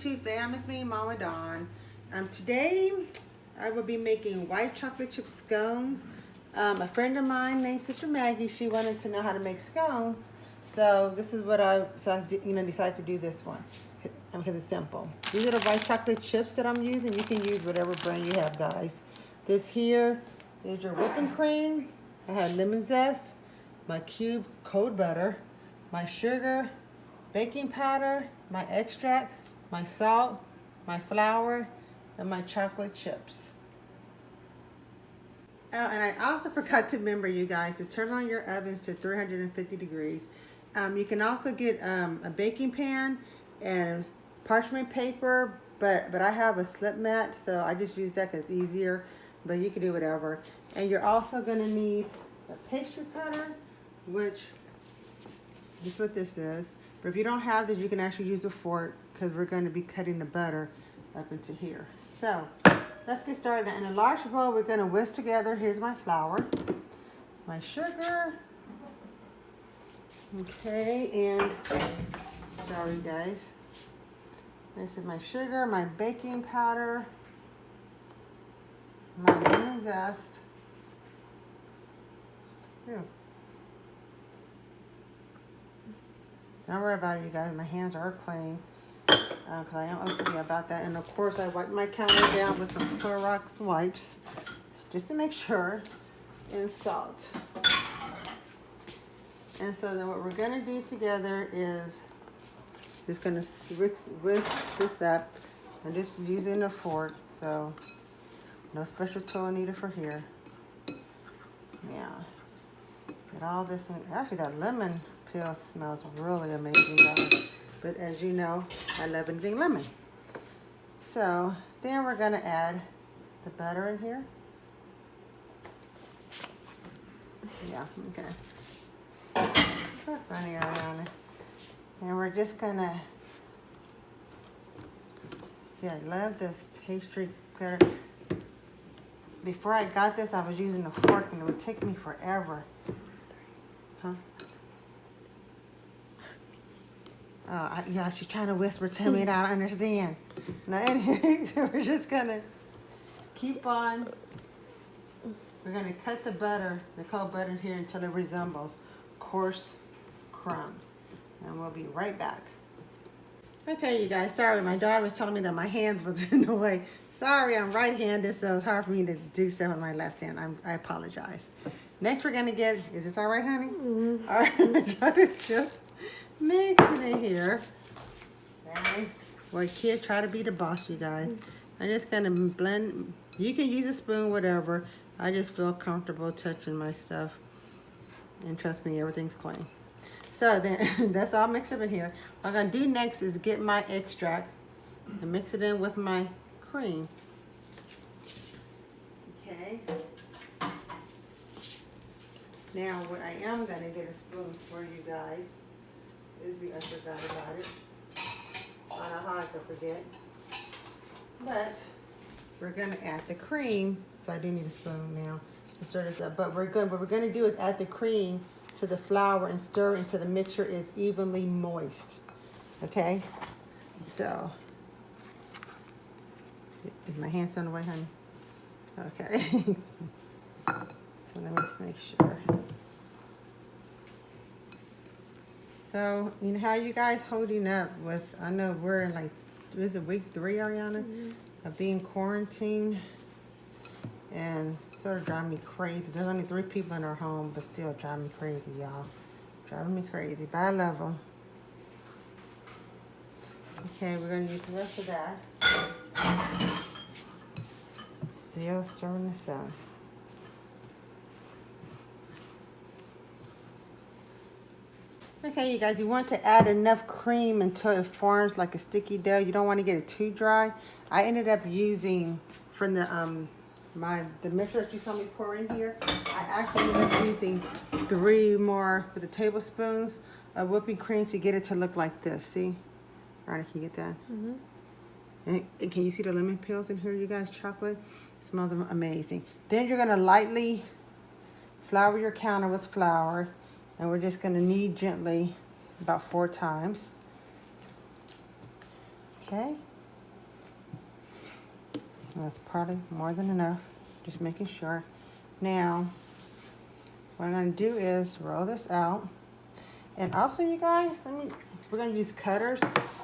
YouTube fam, it's me, Mama Dawn. Today I will be making white chocolate chip scones. A friend of mine named Sister Maggie, she wanted to know how to make scones, so this is what I decided to do this one because it's simple. These are the white chocolate chips that I'm using. You can use whatever brand you have, guys. This here is your whipping cream. I have lemon zest, my cube cold butter, my sugar, baking powder, my extract, my salt, my flour, and my chocolate chips. Oh, and I also forgot to remember you guys to turn on your ovens to 350 degrees. You can also get a baking pan and parchment paper, but I have a slip mat, so I just use that because it's easier, but you can do whatever. And you're also going to need a pastry cutter, which is what this is. But if you don't have this, you can actually use a fork because we're going to be cutting the butter up into here. So let's get started. In a large bowl, we're going to whisk together. Here's my flour, my sugar. Okay, and sorry guys. This is my sugar, my baking powder, my lemon zest. Ew. Don't worry about it, you guys. My hands are clean because I am OCD about that. And of course, I wipe my counter down with some Clorox wipes just to make sure. And salt. And so then what we're going to do together is just going to whisk this up. I'm just using a fork, so no special tool needed for here. Yeah. Get all this in. Actually, that lemon peel smells really amazing, guys. But as you know, I love anything lemon. So then we're going to add the butter in here. Yeah, okay. Put funny around it. And we're just going to, see, I love this pastry cutter. Before I got this, I was using a fork and it would take me forever. Huh? Oh, yeah, she's trying to whisper to me and I don't understand. Now, anyway, so we're just going to keep on. We're going to cut the butter, the cold butter here until it resembles coarse crumbs. And we'll be right back. Okay, you guys, sorry, my daughter was telling me that my hands was in the way. Sorry, I'm right-handed, so it's hard for me to do stuff with my left hand. I apologize. Next, we're going to get, is this all right, honey? Mm-hmm. All right, chocolate chips. Mix it in here. Okay. Boy, kids try to be the boss, you guys. I'm just going to blend. You can use a spoon, whatever. I just feel comfortable touching my stuff. And trust me, everything's clean. So then, that's all mixed up in here. What I'm going to do next is get my extract and mix it in with my cream. Okay. Now, what I am going to get a spoon for you guys is because I forgot about it. I don't know how I could forget. But we're going to add the cream. So I do need a spoon now to stir this up. But what we're going to do is add the cream to the flour and stir until the mixture is evenly moist. Okay? So, is my hands on the way, honey? Okay. So let me just make sure. So, you know, how you guys holding up with, I know we're in like, is it week 3, Ariana? Mm-hmm. Of being quarantined. And sort of driving me crazy. There's only 3 people in our home, but still driving me crazy, y'all. Driving me crazy, but I love them. Okay, we're going to use the rest of that. Still stirring this up. Okay, you guys, you want to add enough cream until it forms like a sticky dough. You don't want to get it too dry. I ended up using from the the mixture that you saw me pour in here. I actually ended up using 3 more with the tablespoons of whipping cream to get it to look like this. See? All right, can you get that? Mm-hmm. And can you see the lemon peels in here, you guys? Chocolate. It smells amazing. Then you're going to lightly flour your counter with flour. And we're just going to knead gently about 4 times. Okay. That's probably more than enough. Just making sure. Now, what I'm gonna do is roll this out. And also, you guys, we're gonna use cutters.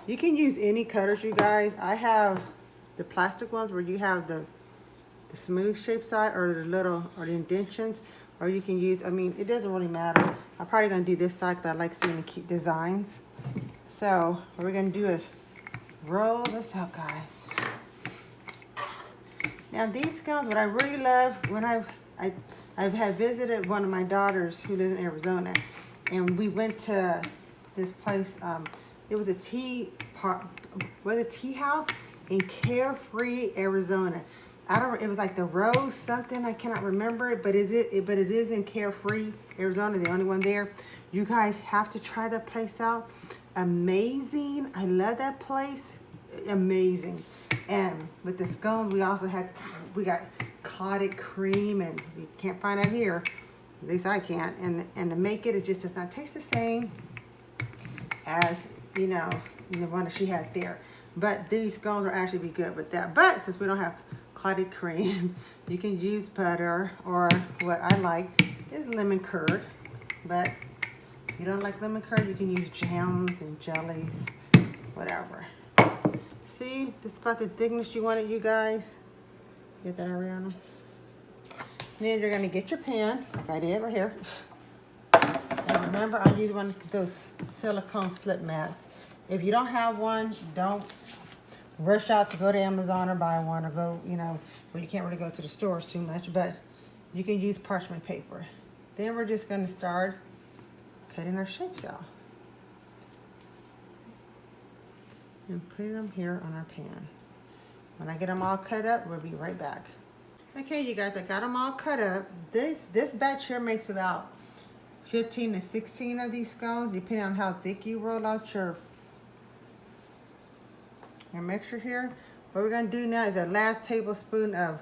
You can use any cutters, you guys. I have the plastic ones where you have the smooth shape side or the indentions, or you can use, it doesn't really matter. I'm probably gonna do this side because I like seeing the cute designs. So what we're gonna do is roll this out, guys. Now these scones, what I really love, when I've had visited one of my daughters who lives in Arizona, and we went to this place. It was a tea house in Carefree, Arizona. It was like the Rose something. I cannot remember it, but it is in Carefree, Arizona. The only one there. You guys have to try that place out. Amazing. I love that place. Amazing. And with the scones, we got clotted cream, and you can't find that here. At least I can't. And to make it just does not taste the same as the one that she had there. But these scones will actually be good with that. But since we don't have clotted cream, you can use butter, or what I like is lemon curd. But if you don't like lemon curd, you can use jams and jellies, whatever. See, this is about the thickness you want it, you guys. Get that, Ariana? Then you're gonna get your pan, like I did right here. And remember, I use one of those silicone slip mats. If you don't have one, don't rush out to go to Amazon or buy one, or go, well, you can't really go to the stores too much, but you can use parchment paper. Then we're just gonna start cutting our shapes out. And put them here on our pan. When I get them all cut up, we'll be right back. Okay, you guys, I got them all cut up. This batch here makes about 15 to 16 of these scones, depending on how thick you roll out your mixture here. What we're gonna do now is that last tablespoon of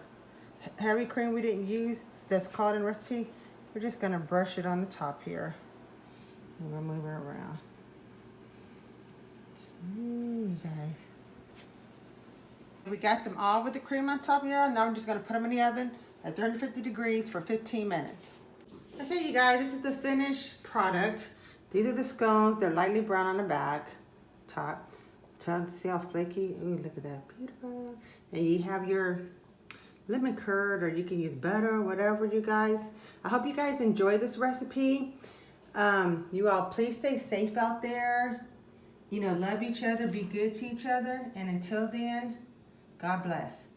heavy cream we didn't use, that's called in the recipe. We're just gonna brush it on the top here. I'm gonna move it around. Smooth, guys. We got them all with the cream on top here. Now I'm just gonna put them in the oven at 350 degrees for 15 minutes. Okay, you guys, this is the finished product. These are the scones. They're lightly brown on the back, top. See how flaky? Ooh, look at that, beautiful. And you have your lemon curd, or you can use butter, whatever, you guys. I hope you guys enjoy this recipe. You all please stay safe out there. Love each other, be good to each other. And until then, God bless.